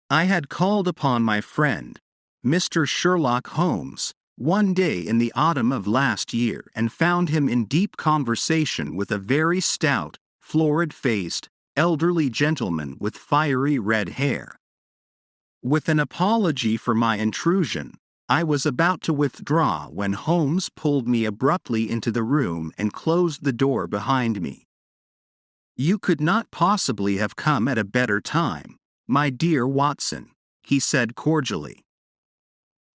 I had called upon my friend, Mr. Sherlock Holmes, one day in the autumn of last year and found him in deep conversation with a very stout, florid-faced, elderly gentleman with fiery red hair. With an apology for my intrusion, I was about to withdraw when Holmes pulled me abruptly into the room and closed the door behind me. "You could not possibly have come at a better time, my dear Watson," he said cordially.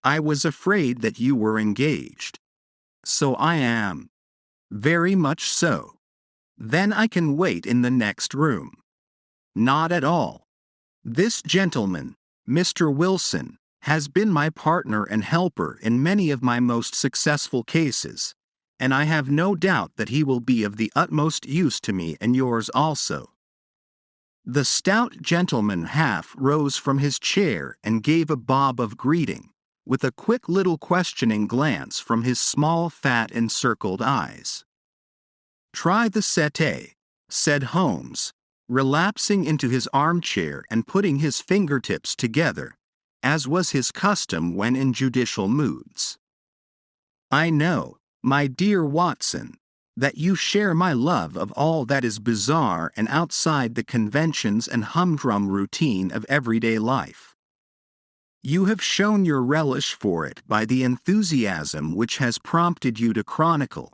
"I was afraid that you were engaged." "So I am." "Very much so. Then I can wait in the next room." "Not at all. This gentleman, Mr. Wilson, has been my partner and helper in many of my most successful cases, and I have no doubt that he will be of the utmost use to me and yours also." The stout gentleman half rose from his chair and gave a bob of greeting, with a quick little questioning glance from his small fat encircled eyes. "Try the settee," said Holmes, relapsing into his armchair and putting his fingertips together, as was his custom when in judicial moods. "I know, my dear Watson, that you share my love of all that is bizarre and outside the conventions and humdrum routine of everyday life. You have shown your relish for it by the enthusiasm which has prompted you to chronicle,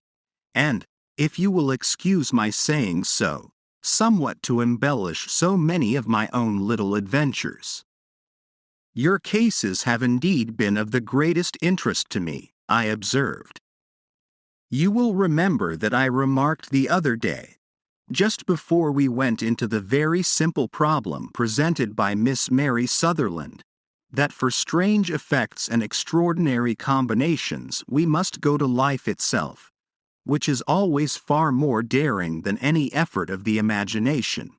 and, if you will excuse my saying so, somewhat to embellish so many of my own little adventures. Your cases have indeed been of the greatest interest to me," I observed. "You will remember that I remarked the other day, just before we went into the very simple problem presented by Miss Mary Sutherland, that for strange effects and extraordinary combinations we must go to life itself, which is always far more daring than any effort of the imagination.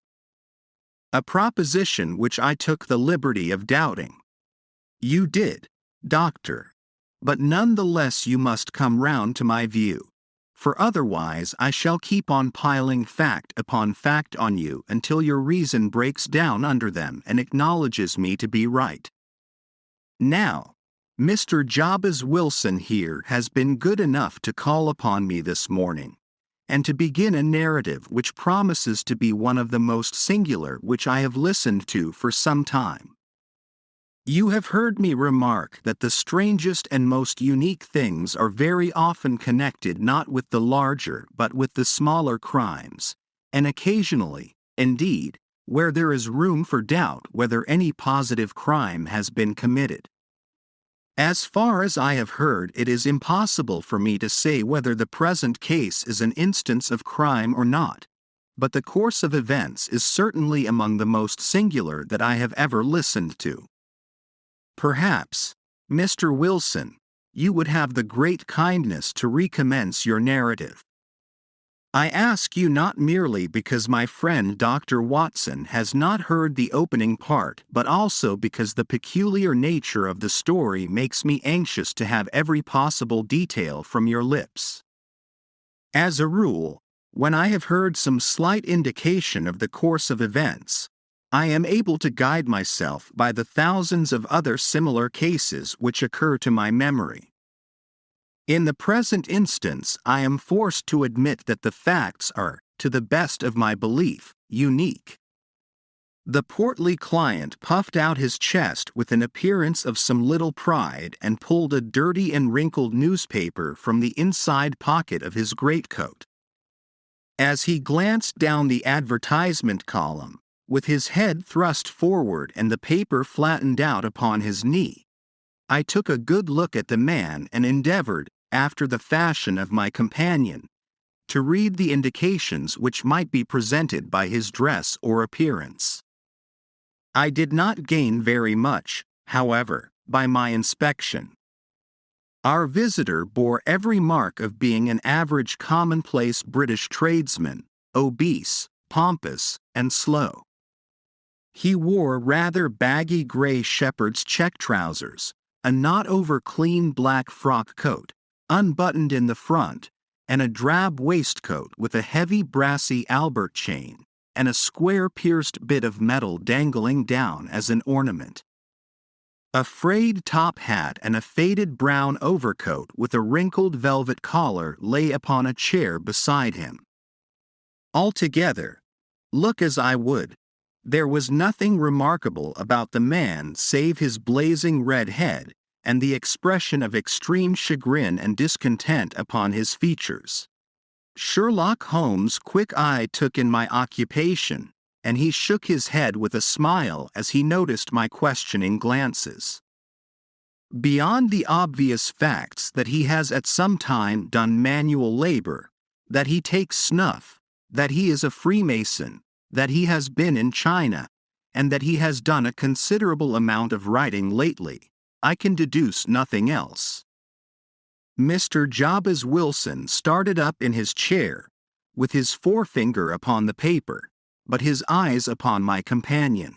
A proposition which I took the liberty of doubting. You did, Doctor, but none the less you must come round to my view, for otherwise I shall keep on piling fact upon fact on you until your reason breaks down under them and acknowledges me to be right. Now, Mr. Jabez Wilson here has been good enough to call upon me this morning, and to begin a narrative which promises to be one of the most singular which I have listened to for some time. You have heard me remark that the strangest and most unique things are very often connected not with the larger but with the smaller crimes, and occasionally, indeed, where there is room for doubt whether any positive crime has been committed. As far as I have heard, it is impossible for me to say whether the present case is an instance of crime or not, but the course of events is certainly among the most singular that I have ever listened to. Perhaps, Mr. Wilson, you would have the great kindness to recommence your narrative. I ask you not merely because my friend Dr. Watson has not heard the opening part, but also because the peculiar nature of the story makes me anxious to have every possible detail from your lips. As a rule, when I have heard some slight indication of the course of events, I am able to guide myself by the thousands of other similar cases which occur to my memory. In the present instance, I am forced to admit that the facts are, to the best of my belief, unique. The portly client puffed out his chest with an appearance of some little pride and pulled a dirty and wrinkled newspaper from the inside pocket of his greatcoat. As he glanced down the advertisement column, with his head thrust forward and the paper flattened out upon his knee, I took a good look at the man and endeavored, after the fashion of my companion, to read the indications which might be presented by his dress or appearance. I did not gain very much, however, by my inspection. Our visitor bore every mark of being an average commonplace British tradesman, obese, pompous, and slow. He wore rather baggy gray shepherd's check trousers, a not over clean black frock coat, unbuttoned in the front, and a drab waistcoat with a heavy brassy Albert chain, and a square pierced bit of metal dangling down as an ornament. A frayed top hat and a faded brown overcoat with a wrinkled velvet collar lay upon a chair beside him. Altogether, look as I would, there was nothing remarkable about the man save his blazing red head and the expression of extreme chagrin and discontent upon his features. Sherlock Holmes' quick eye took in my occupation, and he shook his head with a smile as he noticed my questioning glances. Beyond the obvious facts that he has at some time done manual labor, that he takes snuff, that he is a Freemason, that he has been in China, and that he has done a considerable amount of writing lately, I can deduce nothing else. Mr. Jabez Wilson started up in his chair, with his forefinger upon the paper, but his eyes upon my companion.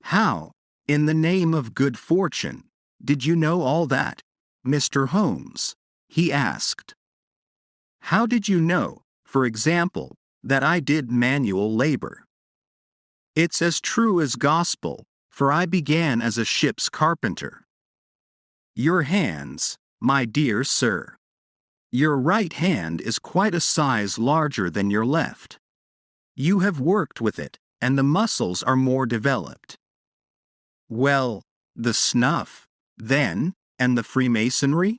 How, in the name of good fortune, did you know all that, Mr. Holmes? He asked. How did you know, for example, that I did manual labor? It's as true as gospel, for I began as a ship's carpenter. Your hands, my dear sir. Your right hand is quite a size larger than your left. You have worked with it, and the muscles are more developed. Well, the snuff, then, and the Freemasonry?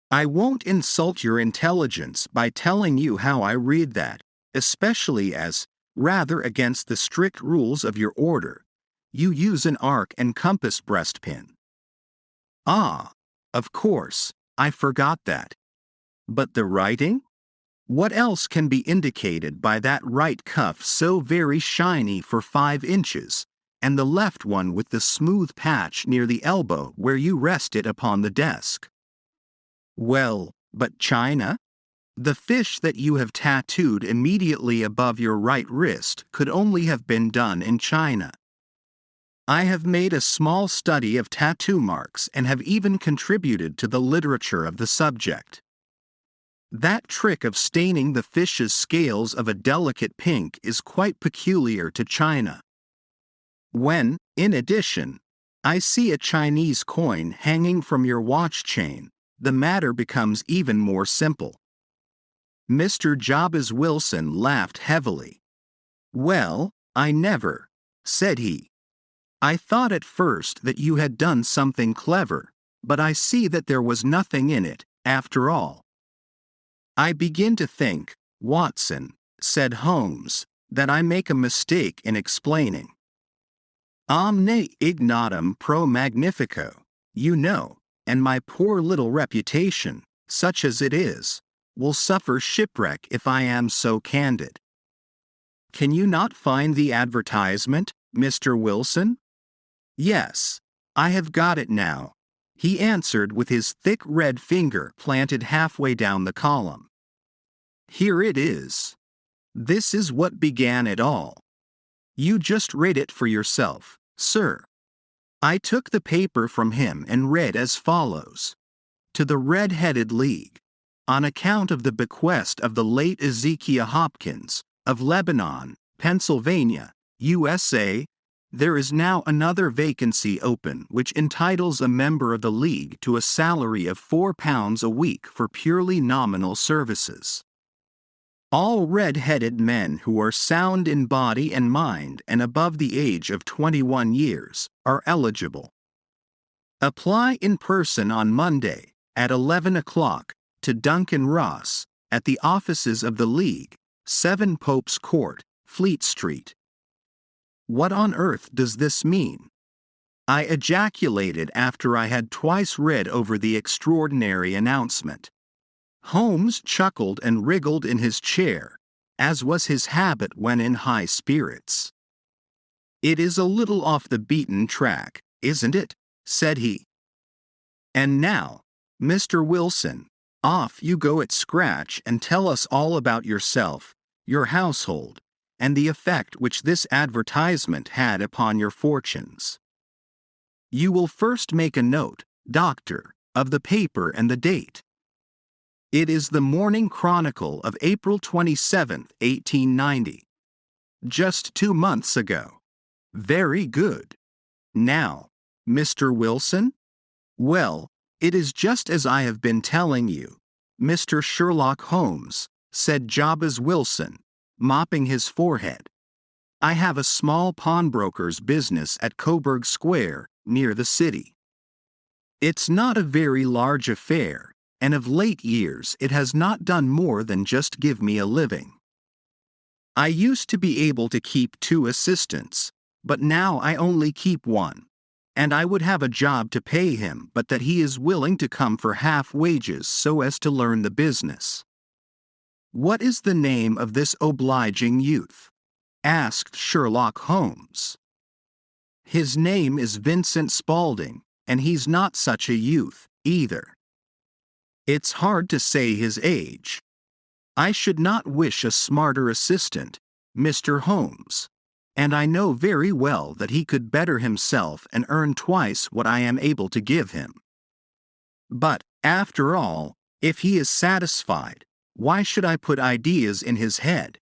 I won't insult your intelligence by telling you how I read that, especially as, rather against the strict rules of your order, you use an arc and compass breastpin. Ah, of course, I forgot that. But the writing? What else can be indicated by that right cuff so very shiny for 5 inches, and the left one with the smooth patch near the elbow where you rest it upon the desk? Well, but China? The fish that you have tattooed immediately above your right wrist could only have been done in China. I have made a small study of tattoo marks and have even contributed to the literature of the subject. That trick of staining the fish's scales of a delicate pink is quite peculiar to China. When, in addition, I see a Chinese coin hanging from your watch chain, the matter becomes even more simple. Mr. Jabez Wilson laughed heavily. Well, I never, said he. I thought at first that you had done something clever, but I see that there was nothing in it, after all. I begin to think, Watson, said Holmes, that I make a mistake in explaining. Omne ignotum pro magnifico, you know, and my poor little reputation, such as it is, will suffer shipwreck if I am so candid. Can you not find the advertisement, Mr. Wilson? Yes, I have got it now, he answered with his thick red finger planted halfway down the column. Here it is. This is what began it all. You just read it for yourself, sir. I took the paper from him and read as follows. To the Red-Headed League, on account of the bequest of the late Ezekiah Hopkins, of Lebanon, Pennsylvania, USA, there is now another vacancy open which entitles a member of the League to a salary of £4 a week for purely nominal services. All red-headed men who are sound in body and mind and above the age of 21 years are eligible. Apply in person on Monday, at 11 o'clock, to Duncan Ross, at the offices of the League, 7 Pope's Court, Fleet Street. What on earth does this mean? I ejaculated after I had twice read over the extraordinary announcement. Holmes chuckled and wriggled in his chair, as was his habit when in high spirits. It is a little off the beaten track, isn't it? Said he. And now, Mr. Wilson, off you go at scratch and tell us all about yourself, your household, and the effect which this advertisement had upon your fortunes. You will first make a note, Doctor, of the paper and the date. It is the Morning Chronicle of April 27, 1890. Just 2 months ago. Very good. Now, Mr. Wilson? Well, it is just as I have been telling you, Mr. Sherlock Holmes, said Jabez Wilson, mopping his forehead. I have a small pawnbroker's business at Coburg Square, near the city. It's not a very large affair, and of late years it has not done more than just give me a living. I used to be able to keep 2 assistants, but now I only keep 1. And I would have a job to pay him, but that he is willing to come for half wages so as to learn the business. What is the name of this obliging youth? Asked Sherlock Holmes. His name is Vincent Spaulding, and he's not such a youth, either. It's hard to say his age. I should not wish a smarter assistant, Mr. Holmes, and I know very well that he could better himself and earn twice what I am able to give him. But, after all, if he is satisfied, why should I put ideas in his head?